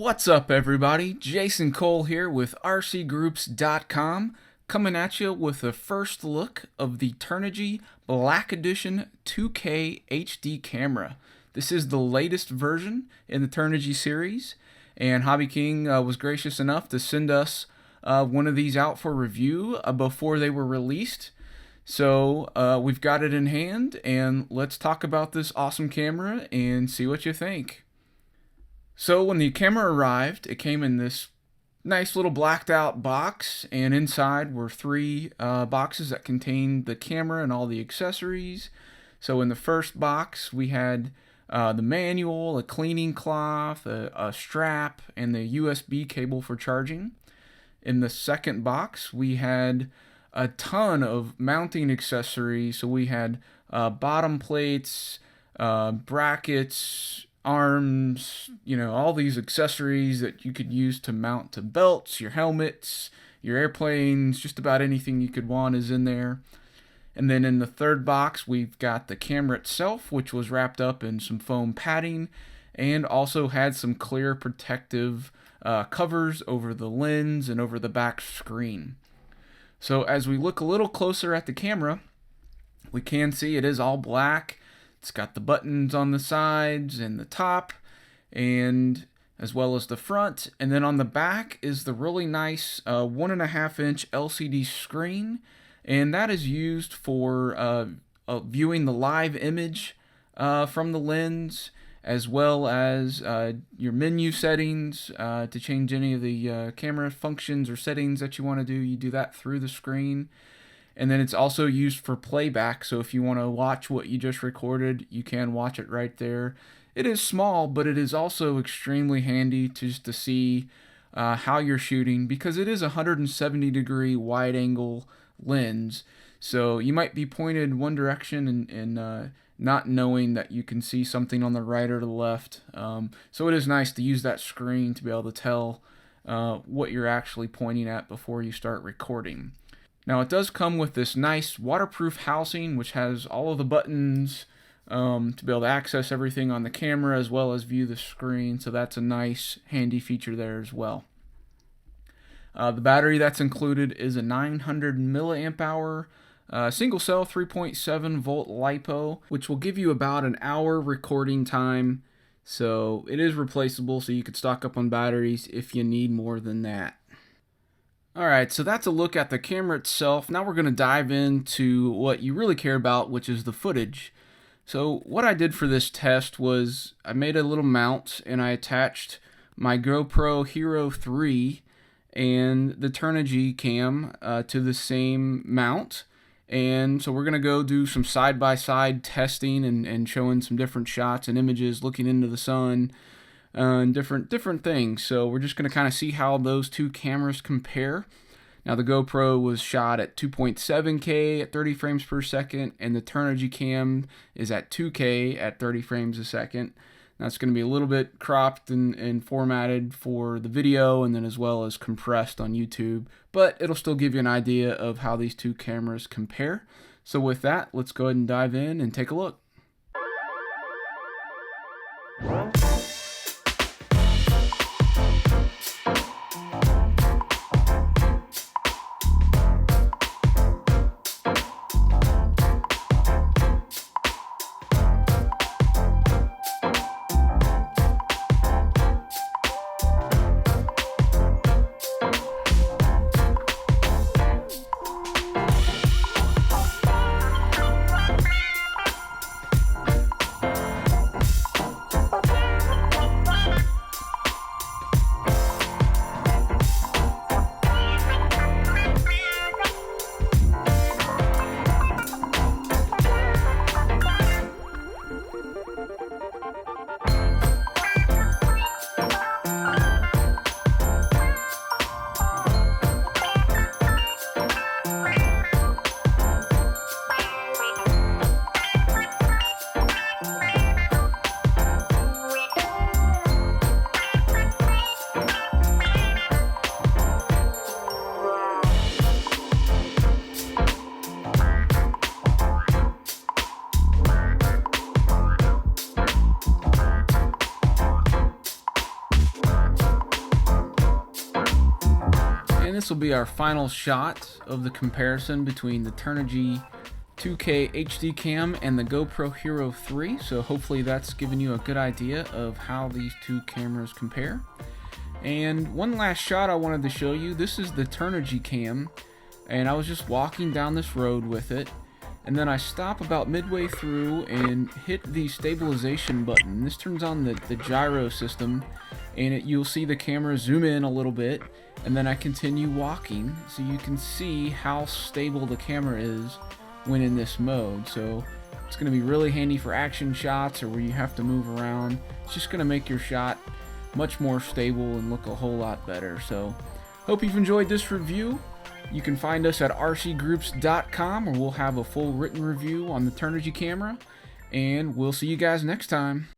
What's up, everybody? Jason Cole here with rcgroups.com, coming at you with a first look of the Turnigy Black Edition 2K HD camera. This is the latest version in the Turnigy series, and Hobby King was gracious enough to send us one of these out for review before they were released. So we've got it in hand, and let's talk about this awesome camera and see what you think. So when the camera arrived, it came in this nice little blacked out box, and inside were three boxes that contained the camera and all the accessories. So in the first box we had the manual, a cleaning cloth, a strap, and the USB cable for charging. In the second box we had a ton of mounting accessories. So we had bottom plates, brackets, arms, all these accessories that you could use to mount to belts, your helmets, your airplanes, just about anything you could want is in there. And then in the third box we've got the camera itself, which was wrapped up in some foam padding and also had some clear protective covers over the lens and over the back screen. So as we look a little closer at the camera, we can see it is all black. It's got the buttons on the sides and the top, and as well as the front. And then on the back is the really nice 1.5-inch LCD screen, and that is used for viewing the live image from the lens, as well as your menu settings to change any of the camera functions or settings that you want to do. You do that through the screen. And then it's also used for playback, so if you want to watch what you just recorded, you can watch it right there. It is small, but it is also extremely handy just to see how you're shooting, because it is a 170-degree wide-angle lens. So you might be pointed one direction and not knowing that you can see something on the right or the left. So it is nice to use that screen to be able to tell what you're actually pointing at before you start recording. Now it does come with this nice waterproof housing, which has all of the buttons to be able to access everything on the camera as well as view the screen. So that's a nice handy feature there as well. The battery that's included is a 900 milliamp hour single cell 3.7 volt LiPo, which will give you about an hour recording time. So it is replaceable, so you could stock up on batteries if you need more than that. Alright, so that's a look at the camera itself. Now we're going to dive into what you really care about, which is the footage. So what I did for this test was I made a little mount and I attached my GoPro Hero 3 and the Turnigy cam to the same mount. And so we're going to go do some side-by-side testing and showing some different shots and images looking into the sun. And different things. So we're just going to kind of see how those two cameras compare. Now the GoPro was shot at 2.7K at 30 frames per second, and the Turnigy cam is at 2K at 30 frames a second. Now it's going to be a little bit cropped and formatted for the video, and then as well as compressed on YouTube, but it'll still give you an idea of how these two cameras compare. So with that, let's go ahead and dive in and take a look. And this will be our final shot of the comparison between the Turnigy 2K HD Cam and the GoPro Hero 3. So hopefully that's given you a good idea of how these two cameras compare. And one last shot I wanted to show you. This is the Turnigy Cam, and I was just walking down this road with it, and then I stop about midway through and hit the stabilization button. This turns on the gyro system, and you'll see the camera zoom in a little bit, and then I continue walking so you can see how stable the camera is when in this mode. So it's going to be really handy for action shots or where you have to move around. It's just going to make your shot much more stable and look a whole lot better. So hope you've enjoyed this review. You can find us at rcgroups.com, where we'll have a full written review on the Turnigy camera, and we'll see you guys next time.